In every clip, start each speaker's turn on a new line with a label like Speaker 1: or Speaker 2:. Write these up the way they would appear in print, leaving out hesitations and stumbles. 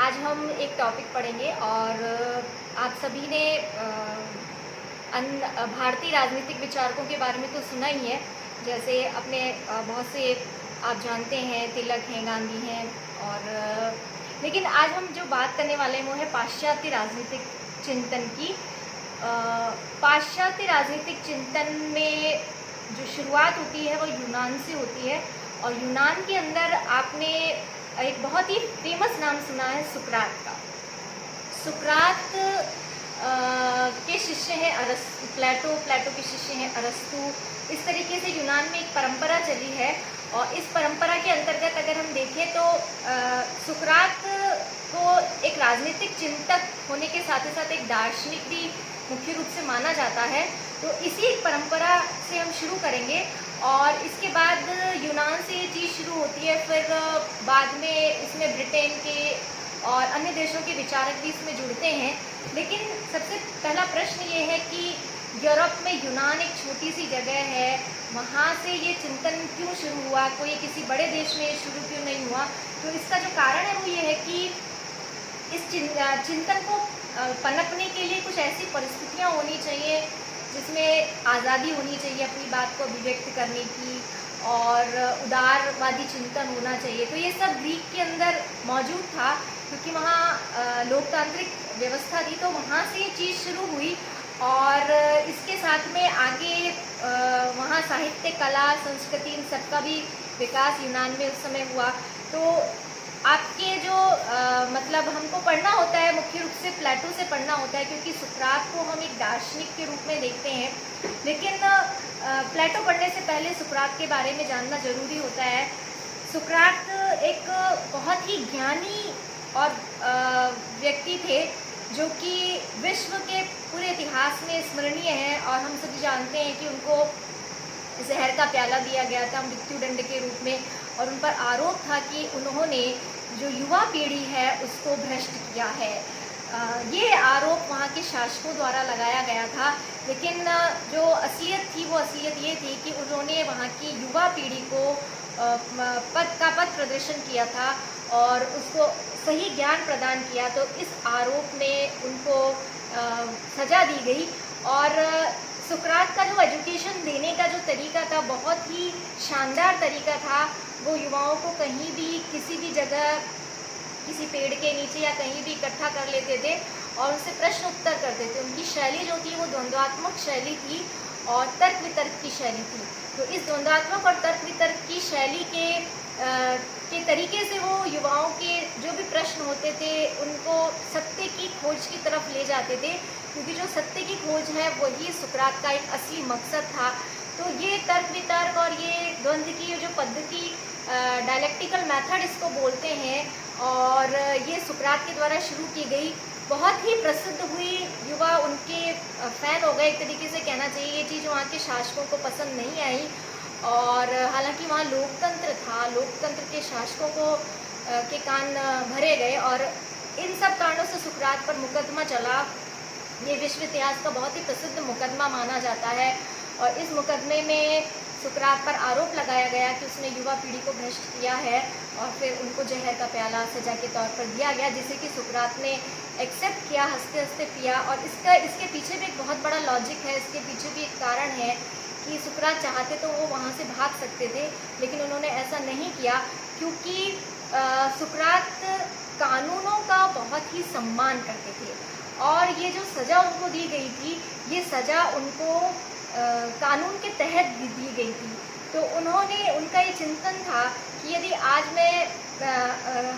Speaker 1: आज हम एक टॉपिक पढ़ेंगे और आप सभी ने भारतीय राजनीतिक विचारकों के बारे में तो सुना ही है। जैसे अपने बहुत से आप जानते हैं, तिलक हैं, गांधी हैं और लेकिन आज हम जो बात करने वाले हैं वो है पाश्चात्य राजनीतिक चिंतन की। पाश्चात्य राजनीतिक चिंतन में जो शुरुआत होती है वो यूनान से होती है और यूनान के अंदर आपने एक बहुत ही फेमस नाम सुना है सुकरात का। सुकरात के शिष्य हैं प्लेटो के शिष्य हैं अरस्तु। इस तरीके से यूनान में एक परंपरा चली है और इस परंपरा के अंतर्गत अगर हम देखें तो सुकरात को एक राजनीतिक चिंतक होने के साथ ही साथ एक दार्शनिक भी मुख्य रूप से माना जाता है। तो इसी एक परंपरा से हम शुरू करेंगे और इसके बाद यूनान से ये चीज़ शुरू होती है। फिर बाद में इसमें ब्रिटेन के और अन्य देशों के विचारक भी इसमें जुड़ते हैं। लेकिन सबसे पहला प्रश्न ये है कि यूरोप में यूनान एक छोटी सी जगह है, वहाँ से ये चिंतन क्यों शुरू हुआ, कोई किसी बड़े देश में शुरू क्यों नहीं हुआ? तो इसका जो कारण है वो ये है कि इस चिंतन को पनपने के लिए कुछ ऐसी परिस्थितियाँ होनी चाहिए जिसमें आज़ादी होनी चाहिए अपनी बात को अभिव्यक्त करने की और उदारवादी चिंतन होना चाहिए। तो ये सब ग्रीक के अंदर मौजूद था क्योंकि वहाँ लोकतांत्रिक व्यवस्था थी, तो वहाँ से ये चीज़ शुरू हुई और इसके साथ में आगे वहाँ साहित्य, कला, संस्कृति इन सबका भी विकास यूनान में उस समय हुआ। तो आपके जो मतलब हमको पढ़ना होता है, मुख्य रूप से प्लेटो से पढ़ना होता है क्योंकि सुकरात को हम एक दार्शनिक के रूप में देखते हैं। लेकिन प्लेटो पढ़ने से पहले सुकरात के बारे में जानना जरूरी होता है। सुकरात एक बहुत ही ज्ञानी और व्यक्ति थे जो कि विश्व के पूरे इतिहास में स्मरणीय हैं और हम सभी जानते हैं कि उनको जहर का प्याला दिया गया था मृत्युदंड के रूप में और उन पर आरोप था कि उन्होंने जो युवा पीढ़ी है उसको भ्रष्ट किया है। ये आरोप वहाँ के शासकों द्वारा लगाया गया था। लेकिन जो असलियत थी वो असलियत ये थी कि उन्होंने वहाँ की युवा पीढ़ी को पथ प्रदर्शन किया था और उसको सही ज्ञान प्रदान किया। तो इस आरोप में उनको सज़ा दी गई और सुकरात का जो एजुकेशन देने का जो तरीका था बहुत ही शानदार तरीका था। वो युवाओं को कहीं भी किसी भी जगह किसी पेड़ के नीचे या कहीं भी इकट्ठा कर लेते थे और उनसे प्रश्न उत्तर करते थे। उनकी शैली जो थी वो द्वंद्वात्मक शैली थी और तर्क वितर्क की शैली थी। तो इस द्वंद्वात्मक और तर्क वितर्क की शैली के तरीके से वो युवाओं के जो भी प्रश्न होते थे उनको सत्य की खोज की तरफ ले जाते थे, क्योंकि जो सत्य की खोज है वही सुकरात का एक असली मकसद था। तो ये तर्क वितर्क और ये द्वंद्व की जो पद्धति डायलेक्टिकल मेथड इसको बोलते हैं और ये सुकरात के द्वारा शुरू की गई, बहुत ही प्रसिद्ध हुई। युवा उनके फ़ैन हो गए, एक तरीके से कहना चाहिए। ये चीज़ वहाँ के शासकों को पसंद नहीं आई और हालांकि वहाँ लोकतंत्र था, लोकतंत्र के शासकों को के कान भरे गए और इन सब कारणों से सुकरात पर मुकदमा चला। ये विश्व इतिहास का बहुत ही प्रसिद्ध मुकदमा माना जाता है और इस मुकदमे में सुकरात पर आरोप लगाया गया कि उसने युवा पीढ़ी को भ्रष्ट किया है और फिर उनको जहर का प्याला सजा के तौर पर दिया गया, जिसे कि सुकरात ने एक्सेप्ट किया, हंसते हंसते पिया। और इसके पीछे भी एक बहुत बड़ा लॉजिक है, इसके पीछे भी एक कारण है कि सुकरात चाहते तो वो वहाँ से भाग सकते थे, लेकिन उन्होंने ऐसा नहीं किया क्योंकि सुकरात कानूनों का बहुत ही सम्मान करते थे और ये जो सज़ा उनको दी गई थी ये सज़ा उनको कानून के तहत दी गई थी। तो उनका ये चिंतन था कि यदि आज मैं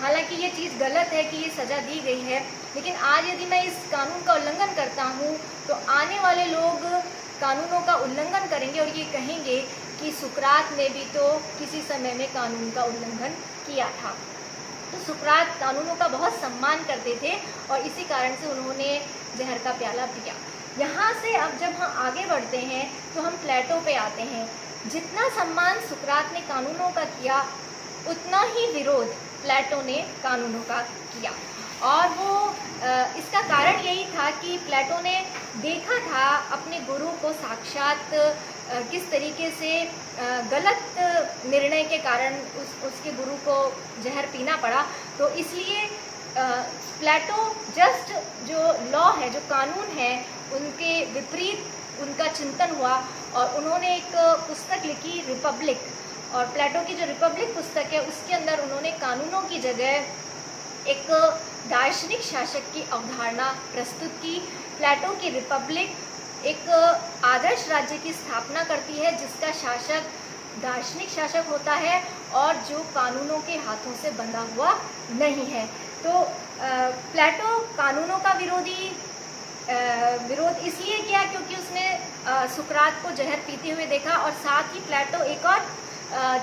Speaker 1: हालांकि ये चीज़ गलत है कि ये सज़ा दी गई है, लेकिन आज यदि मैं इस कानून का उल्लंघन करता हूँ तो आने वाले लोग कानूनों का उल्लंघन करेंगे और ये कहेंगे कि सुकरात ने भी तो किसी समय में कानून का उल्लंघन किया था। तो सुकरात कानूनों का बहुत सम्मान करते थे और इसी कारण से उन्होंने जहर का प्याला पिया। यहाँ से अब जब हम आगे बढ़ते हैं तो हम प्लेटो पे आते हैं। जितना सम्मान सुकरात ने कानूनों का किया उतना ही विरोध प्लेटो ने कानूनों का किया और वो इसका कारण यही था कि प्लेटो ने देखा था अपने गुरु को साक्षात किस तरीके से गलत निर्णय के कारण उसके गुरु को जहर पीना पड़ा। तो इसलिए प्लेटो जस्ट जो लॉ है, जो कानून है, उनके विपरीत उनका चिंतन हुआ और उन्होंने एक पुस्तक लिखी रिपब्लिक। और प्लेटो की जो रिपब्लिक पुस्तक है उसके अंदर उन्होंने कानूनों की जगह एक दार्शनिक शासक की अवधारणा प्रस्तुत की। प्लेटो की रिपब्लिक एक आदर्श राज्य की स्थापना करती है जिसका शासक दार्शनिक शासक होता है और जो कानूनों के हाथों से बंधा हुआ नहीं है। तो प्लेटो कानूनों का विरोध इसलिए किया क्योंकि उसने सुकरात को जहर पीते हुए देखा। और साथ ही प्लेटो एक और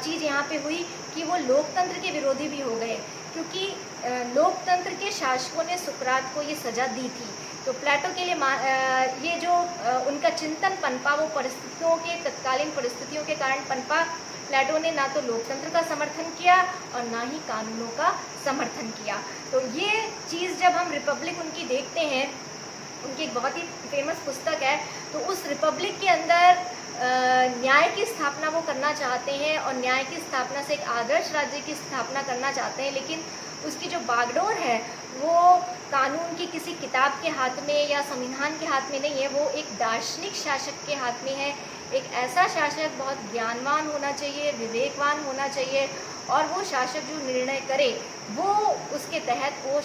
Speaker 1: चीज़ यहाँ पे हुई कि वो लोकतंत्र के विरोधी भी हो गए, क्योंकि लोकतंत्र के शासकों ने सुकरात को ये सज़ा दी थी। तो प्लेटो के लिए ये जो उनका चिंतन पनपा वो परिस्थितियों के तत्कालीन परिस्थितियों के कारण पनपा। प्लेटो ने ना तो लोकतंत्र का समर्थन किया और ना ही कानूनों का समर्थन किया। तो ये चीज़ जब हम रिपब्लिक उनकी देखते हैं, उनकी एक बहुत ही फेमस पुस्तक है, तो उस रिपब्लिक के अंदर न्याय की स्थापना वो करना चाहते हैं और न्याय की स्थापना से एक आदर्श राज्य की स्थापना करना चाहते हैं। लेकिन उसकी जो बागडोर है वो कानून की किसी किताब के हाथ में या संविधान के हाथ में नहीं है, वो एक दार्शनिक शासक के हाथ में है। एक ऐसा शासक बहुत ज्ञानवान होना चाहिए, विवेकवान होना चाहिए और वो शासक जो निर्णय करे वो उसके तहत वो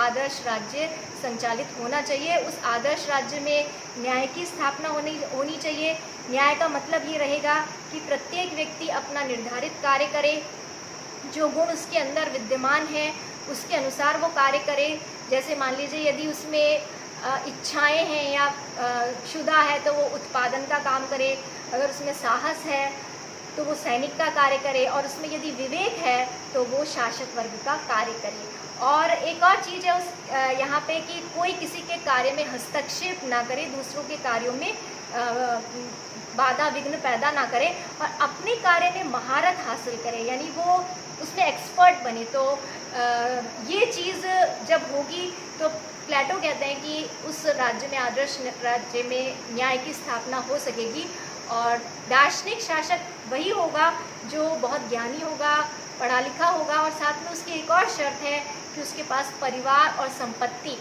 Speaker 1: आदर्श राज्य संचालित होना चाहिए। उस आदर्श राज्य में न्याय की स्थापना होनी चाहिए। न्याय का मतलब ये रहेगा कि प्रत्येक व्यक्ति अपना निर्धारित कार्य करे, जो गुण उसके अंदर विद्यमान है उसके अनुसार वो कार्य करे। जैसे मान लीजिए यदि उसमें इच्छाएं हैं या क्षुधा है तो वो उत्पादन का काम करे, अगर उसमें साहस है तो वो सैनिक का कार्य करे, और उसमें यदि विवेक है तो वो शासक वर्ग का कार्य करे। और एक और चीज़ है उस यहाँ पे कि कोई किसी के कार्य में हस्तक्षेप ना करे, दूसरों के कार्यों में बाधा विघ्न पैदा ना करे और अपने कार्य में महारत हासिल करे, यानी वो उसमें एक्सपर्ट बने। तो ये चीज़ जब होगी तो प्लेटो कहते हैं कि उस राज्य में, आदर्श राज्य में न्याय की स्थापना हो सकेगी। और दार्शनिक शासक वही होगा जो बहुत ज्ञानी होगा, पढ़ा लिखा होगा, और साथ में उसकी एक और शर्त है कि उसके पास परिवार और संपत्ति,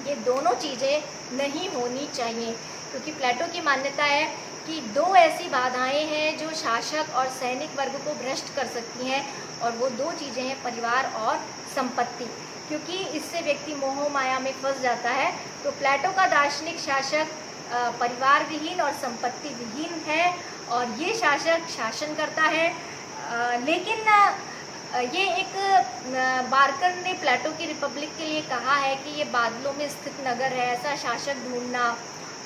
Speaker 1: ये दोनों चीज़ें नहीं होनी चाहिए। क्योंकि प्लेटो की मान्यता है कि दो ऐसी बाधाएं हैं जो शासक और सैनिक वर्ग को भ्रष्ट कर सकती हैं, और वो दो चीज़ें हैं परिवार और संपत्ति, क्योंकि इससे व्यक्ति मोह माया में फंस जाता है। तो प्लेटो का दार्शनिक शासक परिवार विहीन और संपत्ति विहीन है और ये शासक शासन करता है। लेकिन ये एक बार्कर ने प्लेटो की रिपब्लिक के लिए कहा है कि ये बादलों में स्थित नगर है, ऐसा शासक ढूंढना।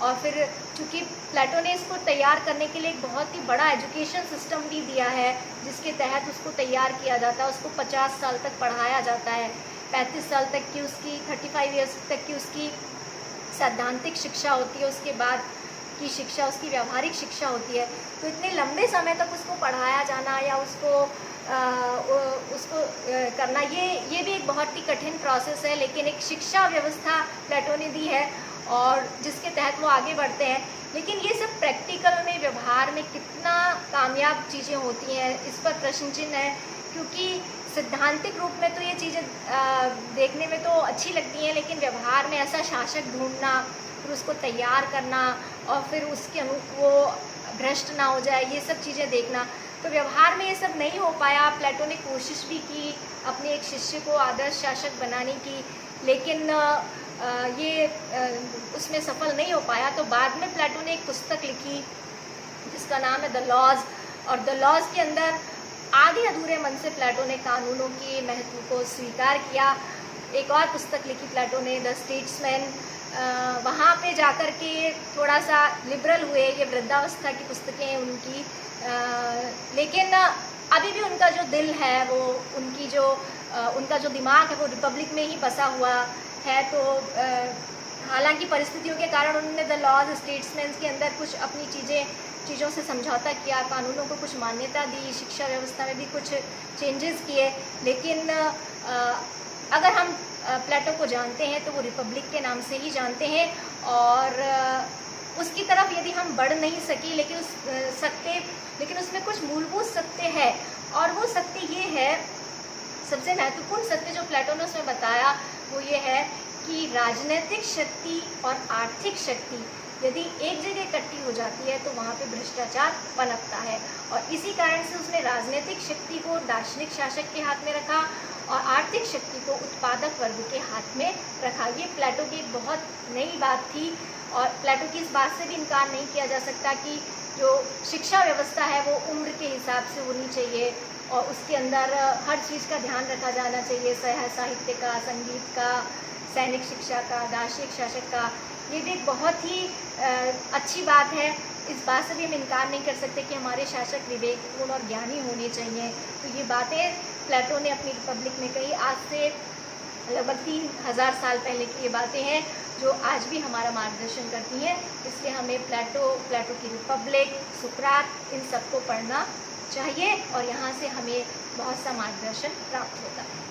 Speaker 1: और फिर चूँकि प्लेटो ने इसको तैयार करने के लिए एक बहुत ही बड़ा एजुकेशन सिस्टम भी दिया है जिसके तहत उसको तैयार किया जाता है। उसको 50 साल तक पढ़ाया जाता है, 35 साल तक की उसकी, 35 ईयर्स तक की उसकी सैद्धांतिक शिक्षा होती है, उसके बाद की शिक्षा उसकी व्यावहारिक शिक्षा होती है। तो इतने लंबे समय तक उसको पढ़ाया जाना या उसको करना, ये भी एक बहुत ही कठिन प्रोसेस है। लेकिन एक शिक्षा व्यवस्था प्लेटो ने दी है और जिसके तहत वो आगे बढ़ते हैं। लेकिन ये सब प्रैक्टिकल में, व्यवहार में कितना कामयाब चीज़ें होती हैं, इस पर प्रश्न चिन्ह है। क्योंकि सिद्धांतिक रूप में तो ये चीज़ें देखने में तो अच्छी लगती हैं, लेकिन व्यवहार में ऐसा शासक ढूंढना, फिर उसको तैयार करना और फिर उसके वो भ्रष्ट ना हो जाए, ये सब चीज़ें देखना, तो व्यवहार में ये सब नहीं हो पाया। प्लेटो ने कोशिश भी की अपने एक शिष्य को आदर्श शासक बनाने की, लेकिन ये उसमें सफल नहीं हो पाया। तो बाद में प्लेटो ने एक पुस्तक लिखी जिसका नाम है द लॉज, और द लॉज के अंदर आधे अधूरे मन से प्लेटो ने कानूनों के महत्व को स्वीकार किया। एक और पुस्तक लिखी प्लेटो ने, द स्टेट्समैन, वहाँ पे जाकर के थोड़ा सा लिबरल हुए। ये वृद्धावस्था की पुस्तकें हैं उनकी, लेकिन अभी भी उनका जो दिल है, वो उनका जो दिमाग है वो रिपब्लिक में ही बसा हुआ है। तो हालांकि परिस्थितियों के कारण उन्होंने द लॉज, स्टेट्समैन के अंदर कुछ अपनी चीज़ों से समझौता किया, कानूनों को कुछ मान्यता दी, शिक्षा व्यवस्था में भी कुछ चेंजेस किए। लेकिन अगर हम प्लेटो को जानते हैं तो वो रिपब्लिक के नाम से ही जानते हैं, और उसकी तरफ यदि हम बढ़ नहीं सकते, लेकिन उसमें कुछ मूलभूत सत्य है। और वो सत्य ये है, सबसे महत्वपूर्ण सत्य जो प्लेटो ने उसमें बताया ये है कि राजनीतिक शक्ति और आर्थिक शक्ति यदि एक जगह इकट्ठी हो जाती है तो वहाँ पे भ्रष्टाचार पनपता है। और इसी कारण से उसने राजनीतिक शक्ति को दार्शनिक शासक के हाथ में रखा और आर्थिक शक्ति को उत्पादक वर्ग के हाथ में रखा। ये प्लेटो की एक बहुत नई बात थी और प्लेटो की इस बात से भी इनकार नहीं किया जा सकता कि जो शिक्षा व्यवस्था है वो उम्र के हिसाब से होनी चाहिए और उसके अंदर हर चीज़ का ध्यान रखा जाना चाहिए, साहित्य का, संगीत का, सैनिक शिक्षा का, दार्शनिक शासक का। ये भी एक बहुत ही अच्छी बात है। इस बात से भी हम इनकार नहीं कर सकते कि हमारे शासक विवेकपूर्ण और ज्ञानी होने चाहिए। तो ये बातें प्लेटो ने अपनी रिपब्लिक में कही। आज से लगभग 3000 साल पहले की ये बातें हैं जो आज भी हमारा मार्गदर्शन करती हैं। इसलिए हमें प्लेटो की रिपब्लिक, सुकरात, इन सबको पढ़ना चाहिए और यहाँ से हमें बहुत सा मार्गदर्शन प्राप्त होता है।